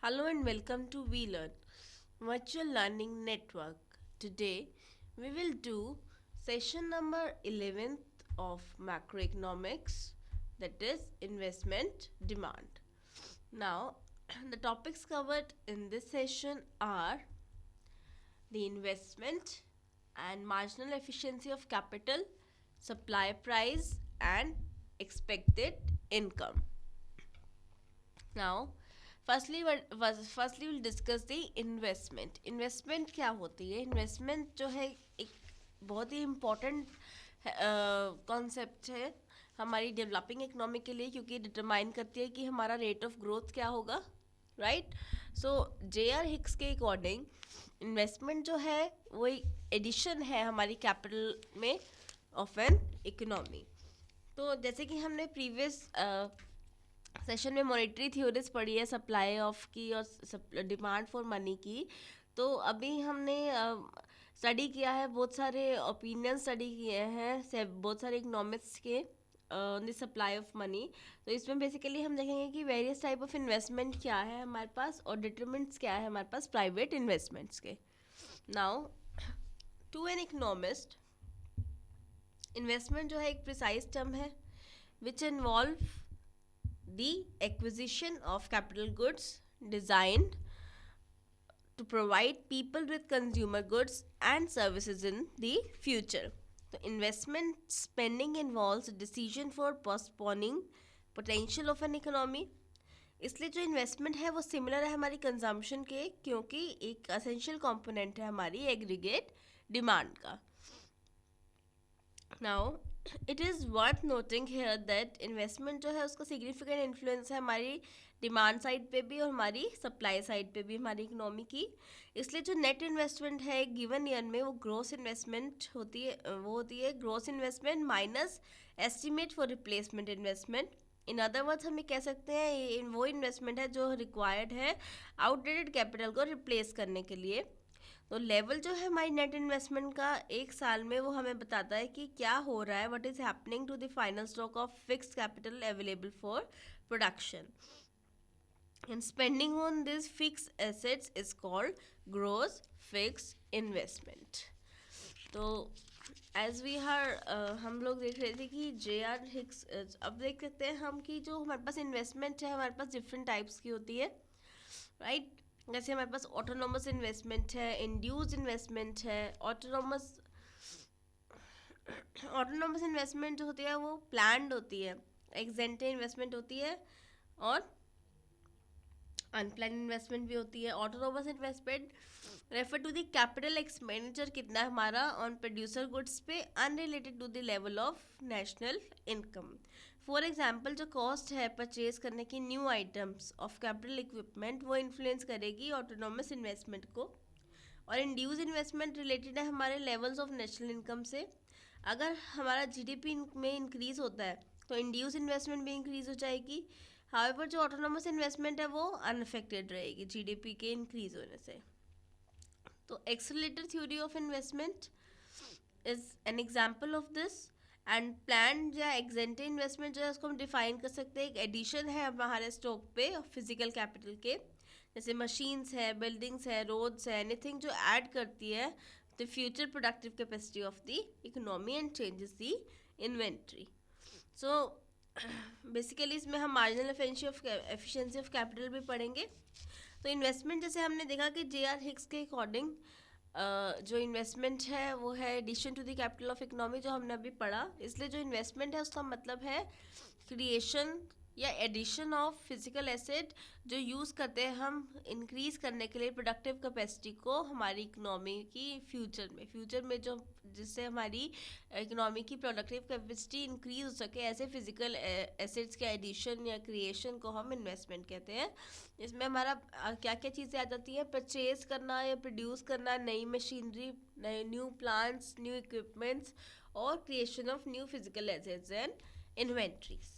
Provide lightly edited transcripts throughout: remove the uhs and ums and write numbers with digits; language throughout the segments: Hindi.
Hello and welcome to VLearn Virtual Learning Network. Today we will do session number 11th of macroeconomics, that is investment demand. Now the topics covered in this session are the investment and marginal efficiency of capital, supply price and expected income. Now firstly we'll discuss the investment. Investment क्या होती है? इन्वेस्टमेंट जो है एक बहुत ही इम्पोर्टेंट कॉन्सेप्ट है हमारी डेवलपिंग इकोनॉमी के लिए, क्योंकि डिटरमाइन करती है कि हमारा रेट ऑफ ग्रोथ क्या होगा. राइट. सो जे आर हिक्स के अकॉर्डिंग इन्वेस्टमेंट जो है वो एक एडिशन है हमारी कैपिटल में ऑफ एन इकोनॉमी. तो जैसे कि हमने प्रीवियस सेशन में मॉनेटरी थ्योरीज पढ़ी है, सप्लाई ऑफ की और डिमांड फॉर मनी की. तो अभी हमने स्टडी किया है, बहुत सारे ओपिनियन स्टडी किए हैं बहुत सारे इकोनॉमिक्स के द सप्लाई ऑफ मनी. तो इसमें बेसिकली हम देखेंगे कि वेरियस टाइप ऑफ इन्वेस्टमेंट क्या है हमारे पास और डिटरमिनेंट्स क्या है हमारे पास प्राइवेट इन्वेस्टमेंट्स के. Now to an economist, investment जो है एक प्रिसाइज टर्म है which involve the acquisition of capital goods designed to provide people with consumer goods and services in the future. So investment spending involves a decision for postponing potential of an economy. इसलिए जो इन्वेस्टमेंट है वो सिमिलर है हमारी कंजम्पशन के, क्योंकि एक असेंशियल कंपोनेंट है हमारी एग्रीगेट डिमांड का. Now it is worth noting here that investment जो है उसका सिग्निफिकेंट इन्फ्लुएंस है हमारी डिमांड साइड पे भी और हमारी सप्लाई साइड पे भी हमारी इकोनॉमी की. इसलिए जो नेट इन्वेस्टमेंट है गिवन ईयर में वो ग्रोस इन्वेस्टमेंट होती है, वो होती है gross investment minus estimate for replacement investment. In other words हम ये कह सकते हैं ये वो इन्वेस्टमेंट है जो रिक्वायर्ड है आउटडेटेड कैपिटल को रिप्लेस करने के लिए. तो लेवल जो है हमारी नेट इन्वेस्टमेंट का एक साल में वो हमें बताता है कि क्या हो रहा है, what is happening to the final stock of fixed capital available for production. And spending on this fix assets is called gross fix investment. तो एज वी आर हम लोग देख रहे थे कि जे आर हिक्स, अब देख सकते हैं हम कि जो हमारे पास इन्वेस्टमेंट है हमारे पास डिफरेंट टाइप्स की होती है. राइट. जैसे हमारे पास ऑटोनोमस इन्वेस्टमेंट है, इंड्यूस्ड इन्वेस्टमेंट है. ऑटोनोमस ऑटोनोमस इन्वेस्टमेंट जो होती है वो प्लान्ड होती है, एक्जेंटे इन्वेस्टमेंट होती है और अनप्लान इन्वेस्टमेंट भी होती है. Autonomous investment refer to the capital expenditure कितना है हमारा ऑन प्रोड्यूसर गुड्स पे unrelated to the level of national income. For example जो कॉस्ट है परचेज करने की new items of capital equipment वो इन्फ्लुएंस करेगी ऑटोनोमस इन्वेस्टमेंट को. और इंड्यूस इन्वेस्टमेंट रिलेटेड है हमारे लेवल्स ऑफ नेशनल इनकम से. अगर हमारा जीडीपी में इंक्रीज होता है तो इंड्यूस इन्वेस्टमेंट भी इंक्रीज हो जाएगी. हाउएवर जो ऑटोनोमस इन्वेस्टमेंट है वो अनअफेक्टेड रहेगी जीडीपी के इंक्रीज होने से. तो accelerator theory of investment is an example of this. And plan या एग्जेंटे इन्वेस्टमेंट जो है उसको हम डिफाइन कर सकते हैं एक एडिशन है हमारे स्टॉक पे फिजिकल कैपिटल के, जैसे मशीन्स है, बिल्डिंग्स है, रोड्स है, एनीथिंग जो ऐड करती है the future productive capacity of the economy and changes the inventory. So basically इसमें हम मार्जिनल एफिशिएंसी ऑफ कैपिटल भी पढ़ेंगे. तो इन्वेस्टमेंट जैसे हमने देखा कि जे आर हिक्स के अकॉर्डिंग जो इन्वेस्टमेंट है वो है addition to the capital of economy जो हमने अभी पढ़ा. इसलिए जो इन्वेस्टमेंट है उसका मतलब है क्रिएशन या एडिशन ऑफ फिजिकल एसेट जो यूज़ करते हैं हम इंक्रीज करने के लिए प्रोडक्टिव कैपेसिटी को हमारी इकोनॉमी की फ्यूचर में जो जिससे हमारी इकोनॉमी की प्रोडक्टिव कैपेसिटी इंक्रीज हो सके, ऐसे फिजिकल एसेट्स के एडिशन या क्रिएशन को हम इन्वेस्टमेंट कहते हैं. इसमें हमारा क्या क्या चीज़ें आ जाती हैं, परचेज करना या प्रोड्यूस करना नई मशीनरी, नए न्यू प्लांट्स, न्यू इक्विपमेंट्स और creation of new physical assets and inventories.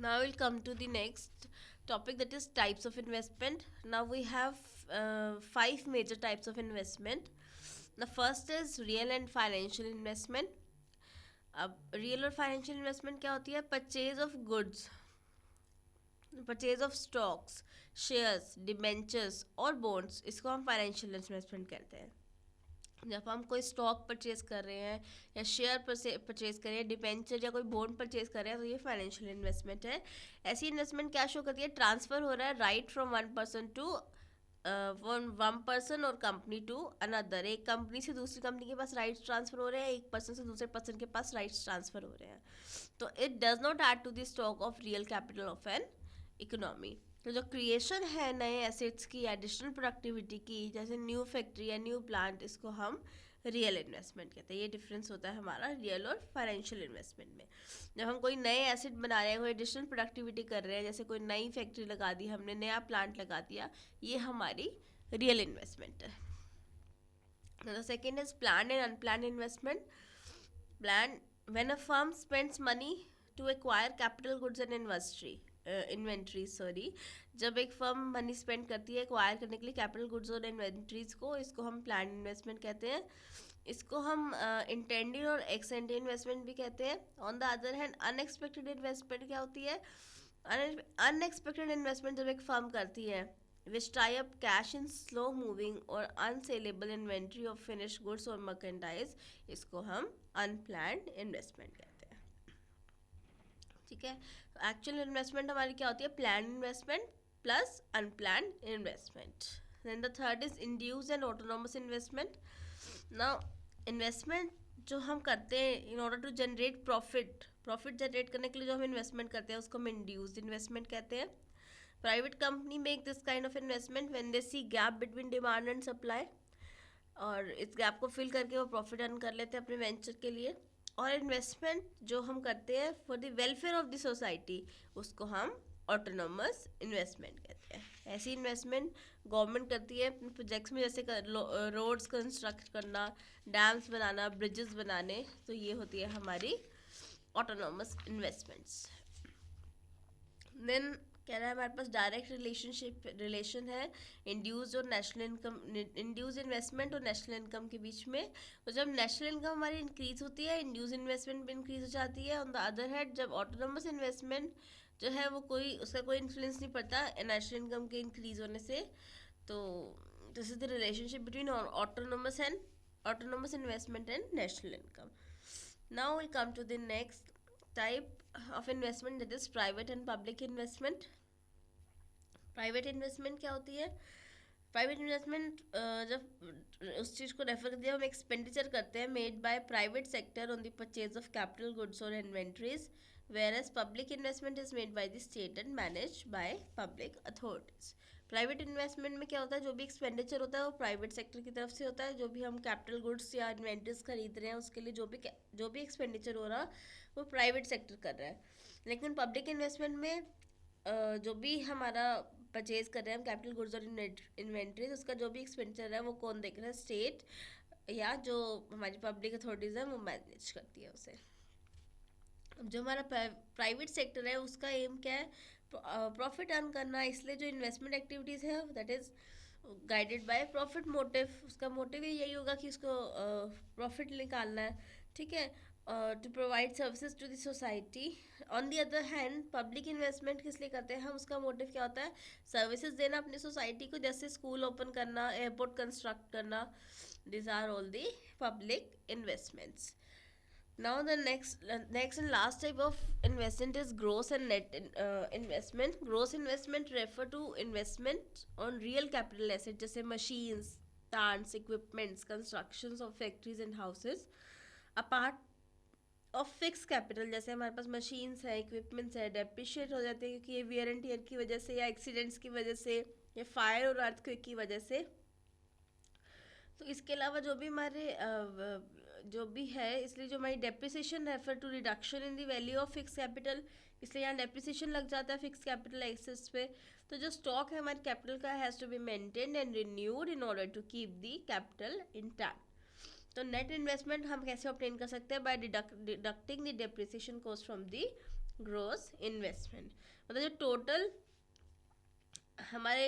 Now we'll come to the next topic, that is types of investment. Now we have five major types of investment. The first is real and financial investment. अब रियल और फाइनेंशियल इन्वेस्टमेंट क्या होती है? Purchase of goods. Purchase of stocks, shares, debentures और बॉन्ड्स, इसको हम फाइनेंशियल इन्वेस्टमेंट कहते हैं। जब हम कोई स्टॉक परचेज कर रहे हैं या शेयर परचेज कर रहे हैं, डिबेंचर या कोई बॉन्ड परचेज कर रहे हैं, तो ये फाइनेंशियल इन्वेस्टमेंट है। ऐसी इन्वेस्टमेंट क्या शो करती है? ट्रांसफर हो रहा है right from one person to one person और कंपनी टू अनदर। एक कंपनी से दूसरी कंपनी के पास राइट्स ट्रांसफर हो रहे हैं, एक पर्सन से दूसरे पर्सन के पास राइट्स ट्रांसफर हो रहे हैं। तो it does not add to the stock of real capital of an economy. तो जो क्रिएशन है नए एसेट्स की, एडिशनल प्रोडक्टिविटी की, जैसे न्यू फैक्ट्री या न्यू प्लांट, इसको हम रियल इन्वेस्टमेंट कहते हैं। ये डिफरेंस होता है हमारा रियल और फाइनेंशियल इन्वेस्टमेंट में। जब हम कोई नए एसेट बना रहे हैं, कोई एडिशनल प्रोडक्टिविटी कर रहे हैं, जैसे कोई नई फैक्ट्री लगा दी हमने, नया प्लांट लगा दिया, ये हमारी रियल इन्वेस्टमेंट है। The second is plan and unplan investment. Plan when a firm spends money to acquire capital goods and inventory sorry, जब एक फर्म मनी स्पेंड करती है एक्वायर करने के लिए कैपिटल गुड्स और इन्वेंट्रीज को, इसको हम प्लान इन्वेस्टमेंट कहते हैं। इसको हम इंटेंडेड और एक्सटेंडेड इन्वेस्टमेंट भी कहते हैं। On the other hand unexpected investment क्या होती है? अनएक्सपेक्टेड इन्वेस्टमेंट जब एक फर्म करती है which tie up cash in slow moving और unsaleable inventory of finish goods और मर्केंडाइज, इसको हम अनप्लान्ड इन्वेस्टमेंट कहते हैं। ठीक है, एक्चुअल इन्वेस्टमेंट हमारी क्या होती है? Plan investment plus unplan investment. Then the third is induce and autonomous investment. Now investment जो हम करते हैं in order to generate profit generate करने के लिए जो हम इन्वेस्टमेंट करते हैं उसको हम इंड्यूस्ड इन्वेस्टमेंट कहते हैं। Private company make this kind of investment when they see gap between demand and supply, और इस गैप को फिल करके वो प्रॉफिट अर्न कर लेते हैं अपने वेंचर के लिए। और इन्वेस्टमेंट जो हम करते हैं for the welfare of the society, उसको हम ऑटोनोमस इन्वेस्टमेंट कहते हैं। ऐसी इन्वेस्टमेंट गवर्नमेंट करती है अपने प्रोजेक्ट्स में, जैसे रोड्स कंस्ट्रक्ट करना, डैम्स बनाना, ब्रिजेस बनाने, तो ये होती है हमारी ऑटोनोमस इन्वेस्टमेंट्स। देन कह रहा है हमारे पास डायरेक्ट रिलेशन है इंड्यूस और नेशनल इनकम, इंड्यूस इन्वेस्टमेंट और नेशनल इनकम के बीच में। तो जब नेशनल इनकम हमारी इंक्रीज होती है, इंड्यूस इन्वेस्टमेंट भी इंक्रीज हो जाती है। ऑन द अदर हैंड जब ऑटोनोमस इन्वेस्टमेंट जो है वो उसका कोई इन्फ्लुएंस नहीं पड़ता नेशनल इनकम के इंक्रीज होने से। तो this is the relationship between autonomous investment and national income. Now will come to the next type of investment, that is private and public investment. Private investment क्या होती है? प्राइवेट इन्वेस्टमेंट जब उस चीज़ को रेफर करते हैं, हम एक्सपेंडिचर करते हैं made by private sector on the purchase of capital goods और inventories, where as public investment is made by the state and manage by public authorities. Private investment में क्या होता है? जो भी एक्सपेंडिचर होता है वो प्राइवेट सेक्टर की तरफ से होता है। जो भी हम कैपिटल गुड्स या इन्वेंट्रीज खरीद रहे हैं उसके लिए जो भी एक्सपेंडिचर हो रहा वो प्राइवेट सेक्टर कर रहा है। लेकिन पब्लिक इन्वेस्टमेंट में जो भी हमारा परचेज कर रहे हैं हम कैपिटल गुड्स और इन्वेंट्रीज, उसका जो भी एक्सपेंडिचर है वो कौन देख रहा है? स्टेट या जो हमारी पब्लिक अथॉरिटीज़ हैं वो मैनेज करती है उसे। जो हमारा प्राइवेट सेक्टर है उसका एम क्या है? प्रॉफिट अर्न करना। इसलिए जो इन्वेस्टमेंट एक्टिविटीज़ है that is guided by profit motive. उसका मोटिव ही यही होगा कि उसको प्रॉफिट निकालना है। ठीक है, to provide services to the society. On the other hand public investment किस लिए करते हैं हम? उसका मोटिव क्या होता है? सर्विसेज देना अपनी सोसाइटी को, जैसे स्कूल ओपन करना, एयरपोर्ट कंस्ट्रक्ट करना। This are all the public investments. Now the next and last type of investment is gross and net investment. Gross investment refer to investment on real capital assets जैसे machines, plants, equipments, constructions of factories and houses. Apart of fixed capital, जैसे हमारे पास machines है, equipments है, depreciate हो जाते हैं क्योंकि ये wear and tear की वजह से या accidents की वजह से या fire और earthquake की वजह से। तो इसके अलावा जो भी हमारे जो भी है, इसलिए जो हमारी depreciation refer to reduction in the value of fix capital, इसलिए यहाँ डेप्रिसिएशन लग जाता है फिक्स कैपिटल एक्सेस पे। तो जो स्टॉक है हमारे कैपिटल का has to be maintained and renewed in order to keep the capital intact. तो नेट इन्वेस्टमेंट हम कैसे ऑब्टेन कर सकते हैं? By deducting the depreciation cost from the gross investment. मतलब जो टोटल हमारे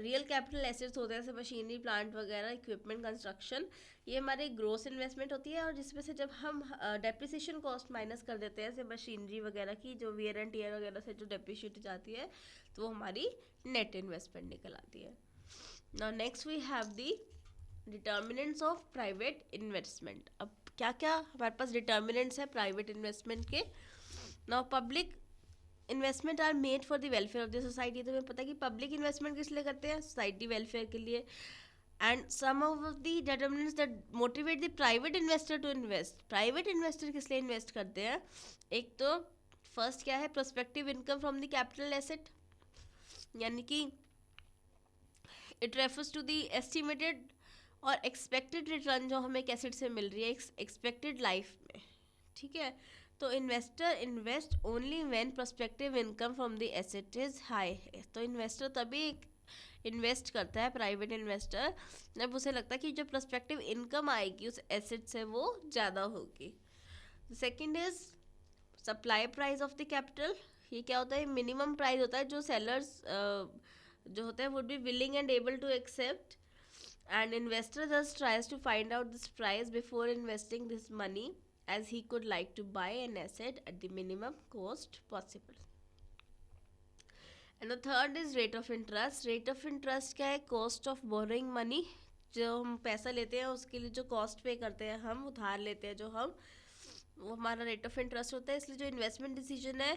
रियल कैपिटल एसेट्स होते हैं जैसे मशीनरी प्लांट वगैरह इक्विपमेंट कंस्ट्रक्शन, ये हमारी ग्रोस इन्वेस्टमेंट होती है, और जिसमें से जब हम डेप्रिसिएशन कॉस्ट माइनस कर देते हैं जैसे मशीनरी वगैरह की जो वियर एंड टियर वगैरह से जो डेप्रिशिएट जाती है, तो वो हमारी नेट इन्वेस्टमेंट निकल आती है. Now next we have the determinants of private investment. अब क्या क्या हमारे पास डिटर्मिनेंट्स है प्राइवेट इन्वेस्टमेंट के. Now public investment are made for the welfare of the society. तो हमें पता है कि पब्लिक इन्वेस्टमेंट किस लिए करते हैं, सोसाइटी वेलफेयर के लिए. And some of the determinants that motivate the private investor to invest. Private investor किस लिए इन्वेस्ट करते हैं, एक तो फर्स्ट क्या है, prospective income from the capital asset, यानी कि it refers to the estimated और एक्सपेक्टेड रिटर्न जो हमें एक एसेट से मिल रही है एक्सपेक्टेड लाइफ में. ठीक है, तो investor invest only when prospective income from the asset is high. तो इन्वेस्टर तभी इन्वेस्ट करता है, प्राइवेट इन्वेस्टर, जब उसे लगता है कि जो प्रोस्पेक्टिव इनकम आएगी उस एसेट से वो ज़्यादा होगी. Second is supply price of the capital. ये क्या होता है, मिनिमम प्राइस होता है जो सेलर्स जो होते हैं would be willing and able to accept, and investor thus tries to find out this price before investing this money, as he could like to buy an asset at the minimum cost possible. And the third is rate of interest. Rate of interest क्या है, cost of borrowing money. जो हम पैसा लेते हैं उसके लिए जो कॉस्ट पे करते हैं, हम उधार लेते हैं जो हम, वो हमारा रेट ऑफ इंटरेस्ट होता है. इसलिए जो इन्वेस्टमेंट डिसीजन है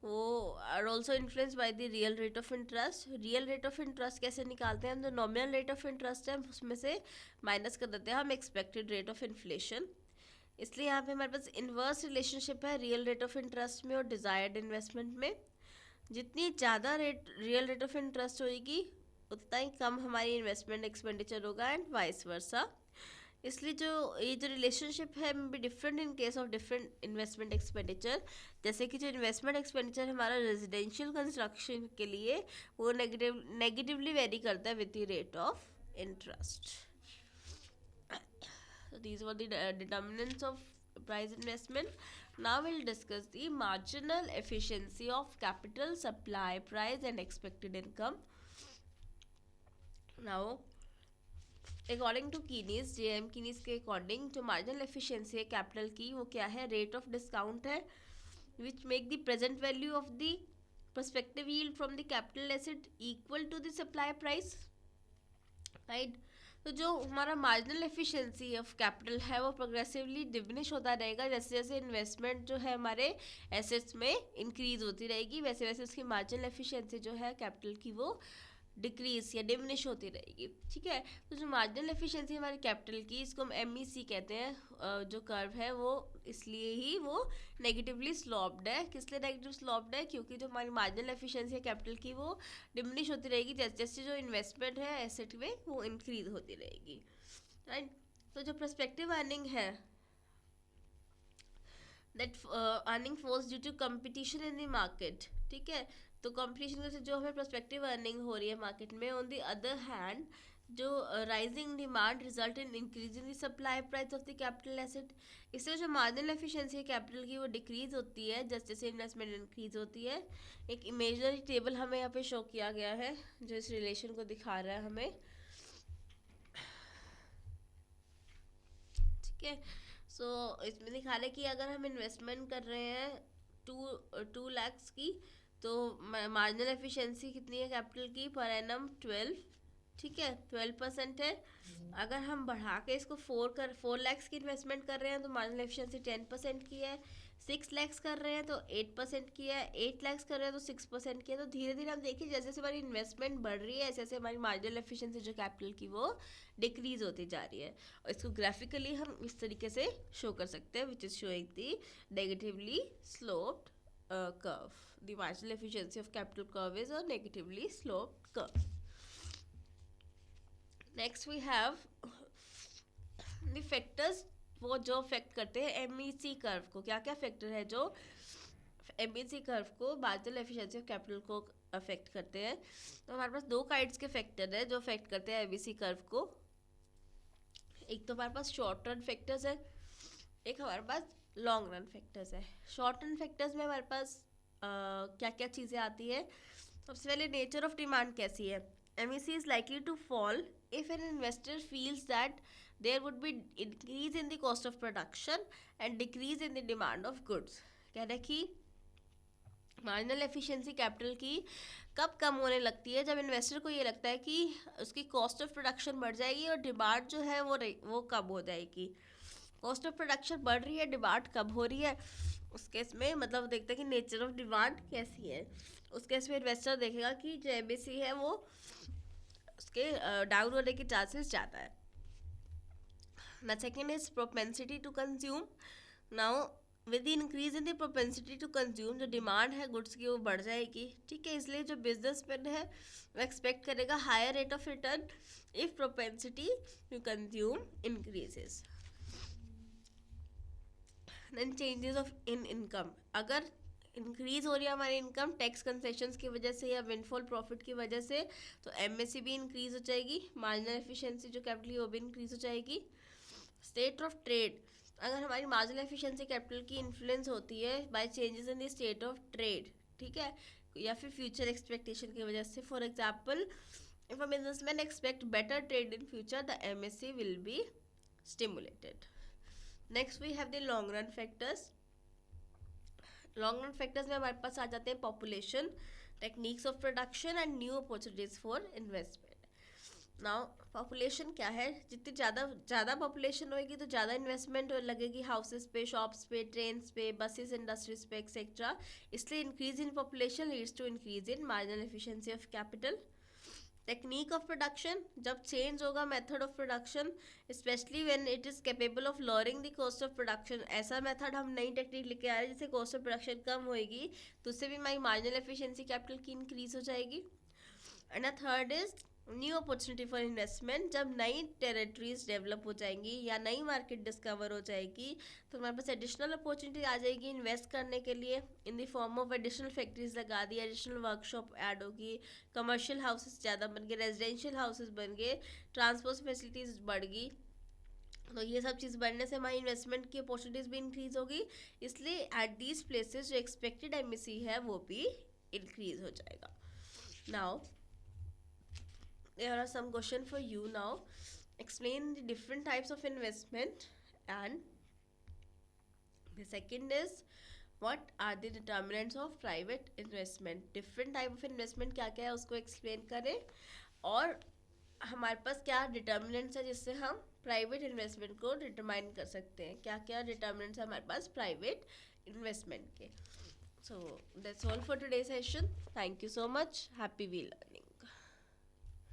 वो are also influence by the real rate of interest. Real rate of interest कैसे निकालते हैं हम, जो नॉमिनल रेट ऑफ इंटरेस्ट है उसमें से माइनस कर देते हैं हम एक्सपेक्टेड रेट ऑफ इन्फ्लेशन. इसलिए यहाँ पे हमारे पास इन्वर्स रिलेशनशिप है रियल रेट ऑफ इंटरेस्ट में और डिज़ायर्ड इन्वेस्टमेंट में. जितनी ज़्यादा रियल रेट ऑफ इंटरेस्ट होगी उतना ही कम हमारी इन्वेस्टमेंट एक्सपेंडिचर होगा एंड वाइस वर्सा. इसलिए जो ये जो रिलेशनशिप है be different in case of different investment expenditure. जैसे कि जो इन्वेस्टमेंट एक्सपेंडिचर हमारा रेजिडेंशियल कंस्ट्रक्शन के लिए वो नेगेटिवली वेरी करता है with the rate of interest. These were the determinants of price investment. Now will discuss the marginal efficiency of capital, supply price and expected income. Now according to Keynes, JM कीनीज के अकॉर्डिंग जो मार्जिनल एफिशिएंसी है कैपिटल की वो क्या है, रेट ऑफ डिस्काउंट है which make the present value of the prospective yield from the capital asset equal to the supply price. Right, तो जो हमारा मार्जिनल एफिशिएंसी ऑफ कैपिटल है वो प्रोग्रेसिवली डिमिनिश होता रहेगा. जैसे जैसे इन्वेस्टमेंट जो है हमारे एसेट्स में इंक्रीज होती रहेगी वैसे वैसे उसकी मार्जिनल एफिशिएंसी जो है कैपिटल की वो डिक्रीज या डिमिनिश होती रहेगी. ठीक है, तो जो मार्जिनल एफिशिएंसी हमारी कैपिटल की, इसको हम MEC कहते हैं. जो कर्व है वो इसलिए ही वो नेगेटिवली स्लोप्ड है. किस लिए नेगेटिव स्लोप्ड है, क्योंकि जो हमारी मार्जिनल एफिशिएंसी है कैपिटल की वो डिमिनिश होती रहेगी जैसे जैसे जो इन्वेस्टमेंट है एसेट में वो इंक्रीज होती रहेगी. राइट, तो जो प्रोस्पेक्टिव अर्निंग है that earning falls due to competition in the market. ठीक है, तो कंपटीशन की वजह से जो हमें प्रोस्पेक्टिव अर्निंग हो रही है मार्केट में, ऑन द अदर हैंड जो rising demand result in increasing the supply price of the capital asset. इससे जो मार्जिनल एफिशिएंसी है कैपिटल की वो डिक्रीज होती है जैसे जैसे इन्वेस्टमेंट इंक्रीज होती है. एक इमेजनरी टेबल हमें यहाँ पे शो किया गया है जो इस रिलेशन को दिखा रहा है हमें. ठीक है, सो इसमें दिखा रहा है कि अगर हम इन्वेस्टमेंट कर रहे हैं 2 लाख की, तो मार्जिनल एफिशिएंसी कितनी है कैपिटल की पर एनम 12. ठीक है, 12% है. अगर हम बढ़ा के इसको 4 लाख की इन्वेस्टमेंट कर रहे हैं तो मार्जिनल एफिशिएंसी 10% की है. 6 लाख कर रहे हैं तो 8% की है. 8 लाख कर रहे हैं तो 6% की है. तो धीरे धीरे हम देखिए जैसे जैसे हमारी इन्वेस्टमेंट बढ़ रही है ऐसे ऐसे हमारी मार्जिनल एफिशिएंसी जो कैपिटल की वो डिक्रीज होती जा रही है. और इसको ग्राफिकली हम इस तरीके से शो कर सकते हैं which is showing the negatively sloped curve. The marginal efficiency of capital curve is a negatively sloped curve. Next we have the factors वो जो अफेक्ट करते हैं MEC कर्व को. क्या क्या फैक्टर है जो MEC कर्व को मार्जिनल एफिशिएंसी ऑफ कैपिटल को अफेक्ट करते हैं. तो हमारे पास 2 काइंड्स के फैक्टर है जो अफेक्ट करते हैं MEC कर्व को. एक तो हमारे पास शॉर्ट रन फैक्टर्स है, एक हमारे पास लॉन्ग रन फैक्टर्स है. शॉर्ट रन फैक्टर्स में हमारे पास क्या क्या चीज़ें आती है, सबसे पहले नेचर ऑफ डिमांड कैसी है. MSC is likely to fall if an investor feels that there would be increase in the cost of production and decrease in the demand of goods. कह रहे कि मार्जिनल एफिशिएंसी कैपिटल की कब कम होने लगती है, जब इन्वेस्टर को ये लगता है कि उसकी कॉस्ट ऑफ प्रोडक्शन बढ़ जाएगी और डिमांड जो है वो कम हो जाएगी. कॉस्ट ऑफ प्रोडक्शन बढ़ रही है, डिमांड कम हो रही है, उस केस में मतलब देखते हैं कि नेचर ऑफ डिमांड कैसी है. उस केस में इन्वेस्टर देखेगा कि जो एमएससी है वो उसके डाउन होने के चांसेस ज़्यादा है. The second is propensity to consume. Now with the increase in the propensity to consume, जो डिमांड है गुड्स की वो बढ़ जाएगी. ठीक है, इसलिए जो बिजनेसमैन है वो एक्सपेक्ट करेगा higher rate of return if propensity to consume increases. Then changes of in income. अगर इंक्रीज हो रही है हमारी इनकम टैक्स कंसेशंस की वजह से या विंडफॉल प्रॉफिट की वजह से, तो एमएससी भी इंक्रीज हो जाएगी, मार्जिनल एफिशिएंसी जो कैपिटल वो भी इंक्रीज हो जाएगी. State of trade. अगर हमारी मार्जिनल एफिशिएंसी कैपिटल की इन्फ्लुएंस होती है by changes in the state of trade, ठीक है, या फिर फ्यूचर एक्सपेक्टेशन की वजह से. For example, if a businessman expect better trade in future, the MSC will be stimulated. Next we have the long run factors. Long run factors में हमारे पास आ जाते हैं population, techniques of production and new opportunities for investment. Now population क्या है, जितनी ज़्यादा पॉपुलेशन होगी तो ज़्यादा इन्वेस्टमेंट लगेगी हाउसेस पे, शॉप्स पे, ट्रेन्स पे, बसेस, इंडस्ट्रीज पे एक्सेट्रा. इसलिए increase in population leads to increase in marginal efficiency of capital. Technique of production, जब चेंज होगा method of production, specially when it is capable of lowering the cost of production. ऐसा मेथड हम नई टेक्निक लेके आ रहे हैं जिससे कॉस्ट ऑफ प्रोडक्शन कम होएगी, तो उससे भी हमारी मार्जिनल एफिशिएंसी कैपिटल की इंक्रीज हो जाएगी. And a third is new opportunity for investment. जब नई टेरिटरीज डेवलप हो जाएंगी या नई मार्केट डिस्कवर हो जाएगी, तो हमारे पास एडिशनल अपॉर्चुनिटी आ जाएगी इन्वेस्ट करने के लिए, in the form of additional factories लगा दी, एडिशनल वर्कशॉप ऐड होगी, कमर्शियल हाउसेस ज़्यादा बन गए, रेजिडेंशियल हाउसेस बन गए, ट्रांसपोर्ट फैसिलिटीज़ बढ़ गई. तो ये सब चीज़ बढ़ने से हमारी इन्वेस्टमेंट की अपॉर्चुनिटीज़ भी इंक्रीज होगी. इसलिए एट दीज प्लेसेस जो एक्सपेक्टेड एमएससी है वो भी इंक्रीज हो जाएगा. Now there are some question for you now. Explain the different types of investment, and the second is what are the determinants of private investment. different type of investment क्या क्या है उसको explain करें, और हमारे पास क्या डिटर्मिनेंट्स है जिससे हम प्राइवेट इन्वेस्टमेंट को डिटरमाइन कर सकते हैं. क्या क्या डिटर्मिनेंट्स है हमारे पास प्राइवेट इन्वेस्टमेंट के. So that's all for today session. Thank you so much. Happy we learning.